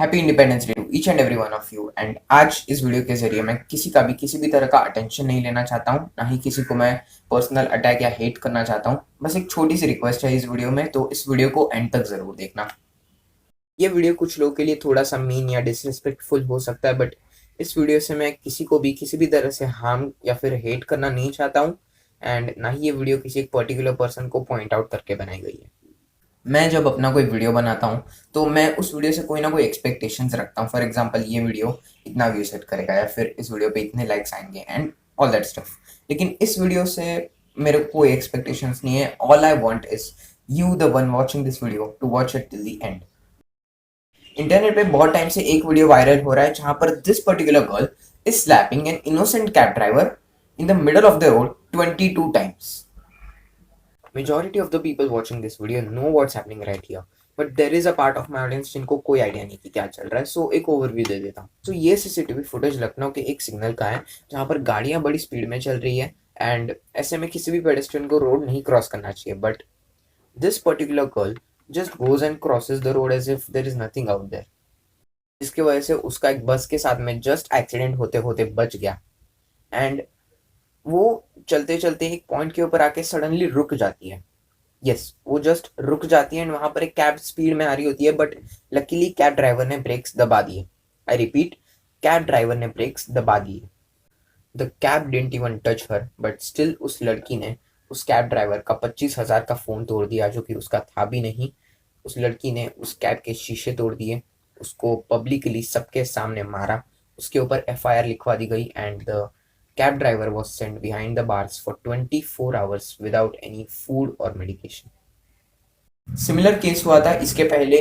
Happy independence day to each and every one of you. And आज इस video के जरिए मैं किसी भी तरह का अटेंशन नहीं लेना चाहता हूँ, ना ही किसी को मैं पर्सनल अटैक या हेट करना चाहता हूँ। बस एक छोटी सी रिक्वेस्ट है इस वीडियो में, तो इस वीडियो को एंड तक जरूर देखना। ये वीडियो कुछ लोगों के लिए थोड़ा सा मीन या डिसरिस्पेक्टफुल हो सकता है, बट इस वीडियो से मैं किसी को भी किसी भी तरह से हार्म या फिर हेट करना नहीं चाहता हूँ। एंड ना ही ये वीडियो किसी एक पर्टिकुलर पर्सन को पॉइंट आउट करके बनाई गई है। मैं जब अपना कोई वीडियो बनाता हूँ तो मैं उस वीडियो से कोई ना कोई एक्सपेक्टेशंस रखता हूँ। फॉर एग्जांपल, ये वीडियो इतना व्यू सेट करेगा या फिर इस वीडियो पे इतने लाइक्स आएंगे एंड ऑल दैट स्टफ। लेकिन इस वीडियो से मेरे को कोई एक्सपेक्टेशंस नहीं है। All I want is you the one watching this video to watch it till the end. Internet पे बहुत टाइम से एक वीडियो वायरल हो रहा है जहां पर this particular girl is slapping an innocent cab driver in the middle of the road 22 times. Majority of the people watching this video know what's happening right here, but there is a part of my audience जिनको कोई idea नहीं कि क्या चल रहा है। सो एक overview दे देता हूँ। तो ये सीसीटीवी फुटेज लखनऊ के एक सिग्नल का है जहाँ पर गाड़ियाँ बड़ी स्पीड में चल रही है एंड ऐसे में किसी भी पेडेस्ट्रियन को रोड नहीं क्रॉस करना चाहिए, but this particular girl just goes and crosses the road as if there is nothing out there, जिसकी वजह से उसका एक बस के साथ में जस्ट एक्सीडेंट होते होते बच गया। एंड वो चलते चलते एक पॉइंट के ऊपर आके सडनली रुक जाती है। यस, वो जस्ट रुक जाती है एंड वहां पर एक कैब स्पीड में आ रही होती है, बट लकीली कैब ड्राइवर ने ब्रेक्स दबा दिए। आई रिपीट, कैब ड्राइवर ने ब्रेक्स दबा दिए। The cab didn't even touch her, but still उस लड़की ने उस कैब ड्राइवर का 25,000 का फोन तोड़ दिया, जो कि उसका था भी नहीं। उस लड़की ने उस कैब के शीशे तोड़ दिए, उसको पब्लिकली सबके सामने मारा, उसके ऊपर एफआईआर लिखवा दी गई and the cab driver was sent behind the bars for 24 hours without any food or medication. Similar case हुआ था इसके पहले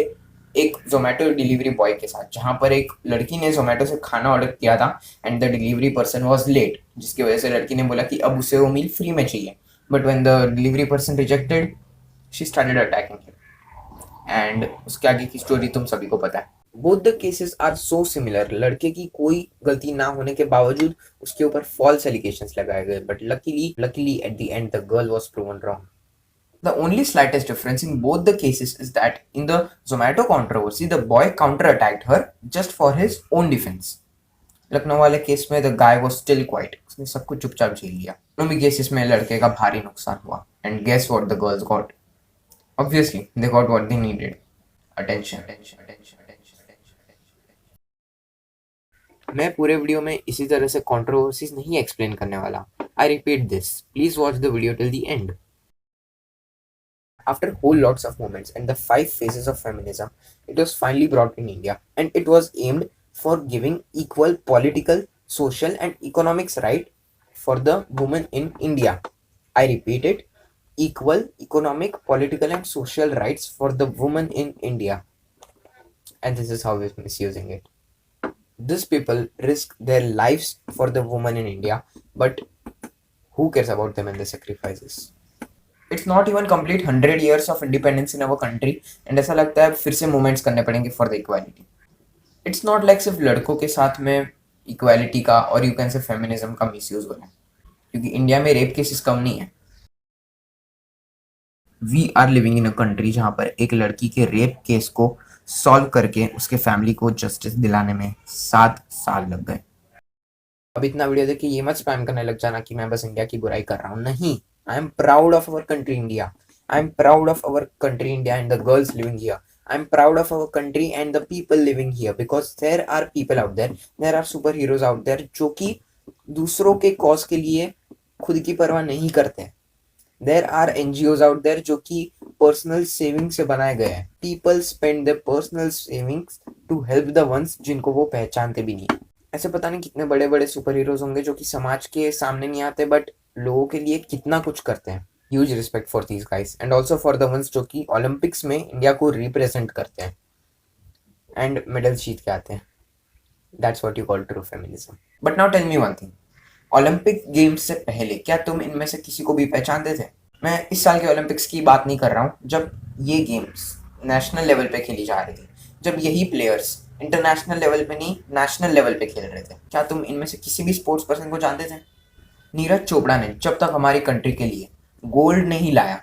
एक जोमेटो डिलीवरी बॉय के साथ, जहां पर एक लड़की ने जोमेटो से खाना ऑर्डर किया था and the delivery person was late, जिसकी वजह से लड़की ने बोला कि अब उसे वो मील फ्री में चाहिए। But when the delivery person rejected, she started attacking him and उसके आगे की स्टोरी तुम सभी को पता है। Both the cases are so similar. लड़के की कोई गलती ना होने के बावजूद उसके ऊपर फॉल्स एलिगेशंस लगाए गए, but luckily at the end the girl was proven wrong. The only slightest difference in both the cases is that in the Zomato controversy the boy counter-attacked her just for his own defense. Lucknow वाले case में the guy was still quiet. उसने सब कुछ चुपचाप झेल लिया। दोनों भी केसेस में लड़के का भारी नुकसान हुआ and guess what the girls got? Obviously they got what they needed. Attention. मैं पूरे वीडियो में इसी तरह से कंट्रोवर्सीज नहीं एक्सप्लेन करने वाला। I repeat this, please watch the video till the and. After whole lots of moments and the 5 phases of feminism, it was finally brought in India, and it was aimed for giving equal political, social and economics right for the women in India. I repeat it, equal economic, political and social rights for the women in India. And this is how we're misusing it. These people risk their lives for the women in India, but who cares about them and their sacrifices? It's not even complete 100 years of independence in our country and ऐसा लगता है फिर से movements करने पड़ेंगे for the equality. It's not like सिर्फ लड़कों के साथ में इक्वालिटी का और यू कैन से फेमिनिज्म का मिसयूज हो रहा है, क्योंकि इंडिया में रेप केसेस कम नहीं है। We are living in a country जहाँ पर एक लड़की के रेप केस को सॉल्व करके उसके फैमिली को जस्टिस दिलाने में 7 साल लग गए। अब इतना वीडियो देख के ये मत स्पैम करने लग जाना कि मैं बस इंडिया की बुराई कर रहा हूँ। नहीं, I am proud of our country India. I am proud of our country India and the girls living here. I am proud of our country and the people living here, because there are people out there, there are super heroes out there जो कि दूसरों के cause के लिए खुद की परवाह नहीं करते। There are NGOs out there जो कि पर्सनल सेविंग से बनाए गए हैं। People spend their personal savings to help the ones जिनको वो पहचानते भी नहीं। ऐसे पता नहीं कितने बड़े बड़े सुपर हीरोज होंगे जो कि समाज के सामने नहीं आते, बट लोगों के लिए कितना कुछ करते हैं। Huge respect for these guys and also for the ones जो कि ओलंपिक्स में इंडिया को रिप्रेजेंट करते हैं एंड मेडल जीत के आते हैं। That's what you call true feminism. But now tell me one thing, Olympic games से पहले क्या तुम इनमें से किसी को भी पहचानते थे? मैं इस साल के ओलंपिक्स की बात नहीं कर रहा हूँ, जब ये गेम्स नेशनल लेवल पे खेली जा रही थी, जब यही प्लेयर्स इंटरनेशनल लेवल पे नहीं नेशनल लेवल पे खेल रहे थे। क्या तुम इनमें से किसी भी स्पोर्ट्स पर्सन को जानते थे? नीरज चोपड़ा ने जब तक हमारी कंट्री के लिए गोल्ड नहीं लाया,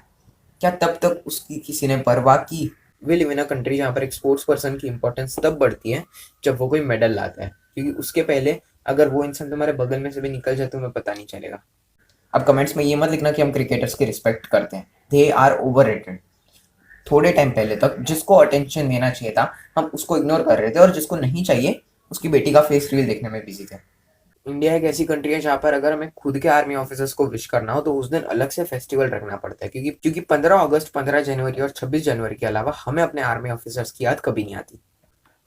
क्या तब तक उसकी किसी ने परवाह की? We live in a country जहाँ पर एक स्पोर्ट्स पर्सन की इंपॉर्टेंस तब बढ़ती है जब वो कोई मेडल लाता है, क्योंकि उसके पहले अगर वो इंसान तुम्हारे बगल में से भी निकल जाए तुम्हें पता नहीं चलेगा। अब कमेंट्स में ये मत लिखना कि हम क्रिकेटर्स की रिस्पेक्ट करते हैं, दे आर ओवररेटेड। थोड़े टाइम पहले तक जिसको अटेंशन देना चाहिए था हम उसको इग्नोर कर रहे थे, और जिसको नहीं चाहिए उसकी बेटी का फेस रिवील देखने में बिजी थे। इंडिया एक ऐसी कंट्री है जहाँ पर अगर हमें खुद के आर्मी ऑफिसर्स को विश करना हो तो उस दिन अलग से फेस्टिवल रखना पड़ता है, क्योंकि 15 अगस्त, 15 जनवरी और 26 जनवरी के अलावा हमें अपने आर्मी ऑफिसर्स की याद कभी नहीं आती।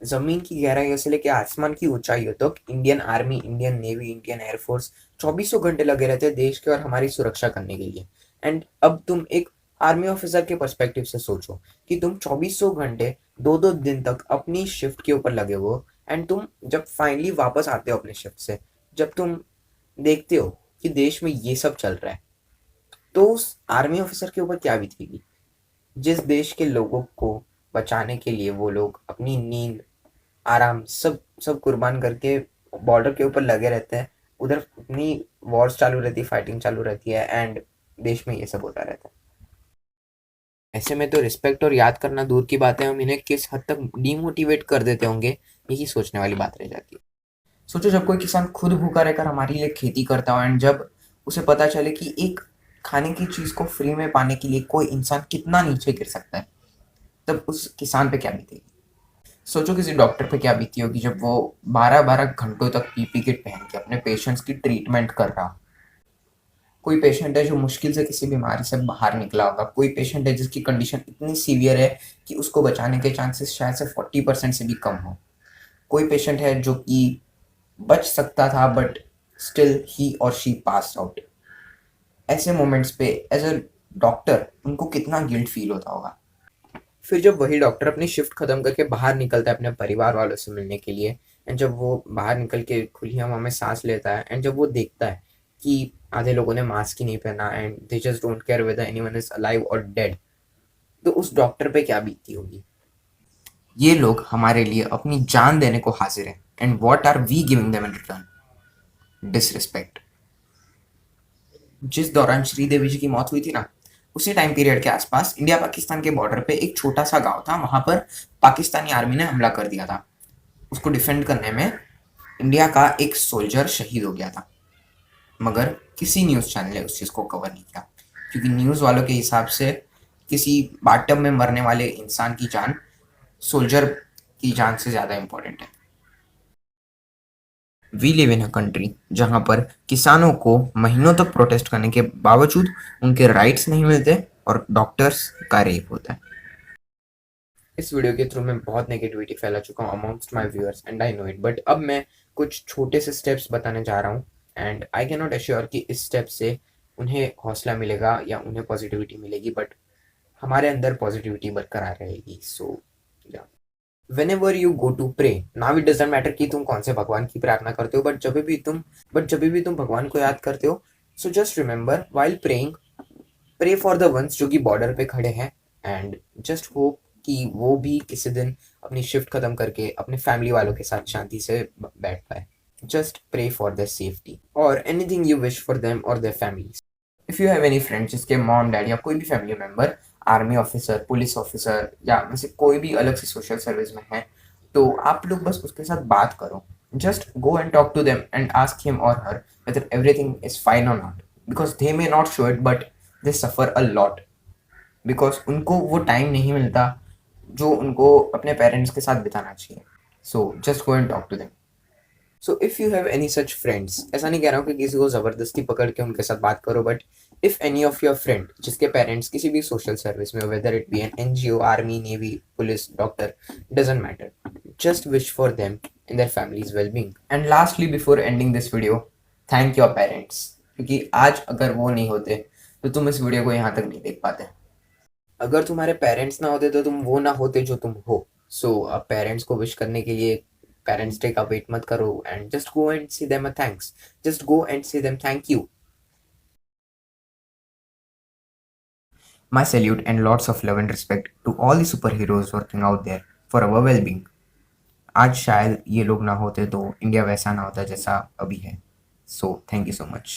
जमीन की गहराइयों से लेकर आसमान की ऊंचाइयों तक Indian army, Indian navy, Indian air force चौबीसों घंटे लगे रहते हैं देश के और हमारी सुरक्षा करने के लिए। एंड अब तुम एक आर्मी ऑफिसर के पर्सपेक्टिव से सोचो कि तुम चौबीसों घंटे 2-2 दिन तक अपनी शिफ्ट के ऊपर लगे हो, एंड तुम जब फाइनली वापस आते हो अपने शिफ्ट से, जब तुम देखते हो कि देश में ये सब चल रहा है, तो उस आर्मी ऑफिसर के ऊपर क्या बीतेगी। जिस देश के लोगों को बचाने के लिए वो लोग अपनी नींद, आराम सब सब कुर्बान करके बॉर्डर के ऊपर लगे रहते हैं, उधर अपनी वॉर्स चालू रहती है, फाइटिंग चालू रहती है, एंड देश में ये सब होता रहता है। ऐसे में तो रिस्पेक्ट और याद करना दूर की बात है, हम इन्हें किस हद तक डिमोटिवेट कर देते होंगे, यही सोचने वाली बात रह जाती है। सोचो जब कोई किसान खुद भूखा रहकर हमारे लिए खेती करता हो, एंड जब उसे पता चले कि एक खाने की चीज को फ्री में पाने के लिए कोई इंसान कितना नीचे गिर सकता है, तब उस किसान पे क्या बीतेगी। सोचो किसी डॉक्टर पे क्या बीती होगी जब वो 12-12 घंटों तक पीपी किट पहन के अपने पेशेंट्स की ट्रीटमेंट कर रहा। कोई पेशेंट है जो मुश्किल से किसी बीमारी से बाहर निकला होगा, कोई पेशेंट है जिसकी कंडीशन इतनी सीवियर है कि उसको बचाने के चांसेस शायद से 40% से भी कम हो, कोई पेशेंट है जो कि बच सकता था बट स्टिल ही और शी पास आउट। ऐसे मोमेंट्स पे एज अ डॉक्टर उनको कितना गिल्ट फील होता होगा। फिर जब वही डॉक्टर अपनी शिफ्ट खत्म करके बाहर निकलता है अपने परिवार वालों से मिलने के लिए, एंड जब वो बाहर निकल के खुली हवा में सांस लेता है, एंड जब वो देखता है कि आधे लोगों ने मास्क ही नहीं पहना and they just don't care whether anyone is alive और डेड, तो उस डॉक्टर पे क्या बीतती होगी। ये लोग हमारे लिए अपनी जान देने को हाजिर हैं, and what are we giving them in return? Disrespect. जिस दौरान श्रीदेवी जी की मौत हुई थी ना, उसी टाइम पीरियड के आसपास इंडिया पाकिस्तान के बॉर्डर पे एक छोटा सा गांव था, वहां पर पाकिस्तानी आर्मी ने हमला कर दिया था। उसको डिफेंड करने में इंडिया का एक सोल्जर शहीद हो गया था, मगर किसी न्यूज़ चैनल ने उस चीज़ को कवर नहीं किया, क्योंकि न्यूज़ वालों के हिसाब से किसी बाटम में मरने वाले इंसान की जान सोल्जर की जान से ज़्यादा इम्पोर्टेंट है। We live in a country जहाँ पर किसानों को महीनों तक प्रोटेस्ट करने के बावजूद उनके राइट्स नहीं मिलते और डॉक्टर्स का रेप होता है। इस वीडियो के थ्रू मैं बहुत नेगेटिविटी फैला चुका हूँ amongst my viewers, and I know it, but अब मैं कुछ छोटे से स्टेप्स बताने जा रहा हूँ, and I can not assure कि इस स्टेप से उन्हें हौसला मिलेगा या उन्हें पॉजिटिविटी मिलेगी, बट हमारे अंदर पॉजिटिविटी बरकरार रहेगी। So whenever you go to pray, now it doesn't matter कि तुम कौन से भगवान की प्रार्थना करते हो, बट जब भी तुम भगवान को याद करते हो, so just remember while praying, pray for the ones जो कि बॉर्डर पे खड़े हैं, एंड जस्ट होप कि वो भी किसी दिन अपनी शिफ्ट खत्म करके अपने फैमिली वालों के साथ शांति से बैठ पाए। Just pray for their safety और anything you wish for them और their families. If you have any friend जिसके मॉम डैड या कोई भी family member army officer, police officer या वैसे कोई भी अलग से सोशल सर्विस में है, तो आप लोग बस उसके साथ बात करो। Just go and talk to them and ask him और her whether everything is fine or not, because they may not show it but they suffer a lot, because उनको वो टाइम नहीं मिलता जो उनको अपने पेरेंट्स के साथ बिताना चाहिए। So just go and talk to them. So if you have any such friends, ऐसा नहीं कह रहा हूँ कि किसी को ज़बरदस्ती पकड़ के उनके साथ बात करो, but if any of your friend जिसके पेरेंट्स किसी भी सोशल सर्विस में, whether it be an NGO, army, navy, police, doctor, doesn't matter, just wish for them in their families well being. And lastly before ending this video, thank your parents, क्योंकि आज अगर वो नहीं होते तो तुम इस वीडियो को यहाँ तक नहीं देख पाते। अगर तुम्हारे पेरेंट्स ना होते तो तुम वो ना होते जो तुम हो। सो अब पेरेंट्स को विश करने के लिए पेरेंट्स डे का वेट मत करो, and just go and see them a thanks, just go and see them thank you. My salute and lots of love and respect to all the superheroes working out there for our well-being. आज शायद ये लोग ना होते तो India वैसा ना होता जैसा अभी है। So thank you so much.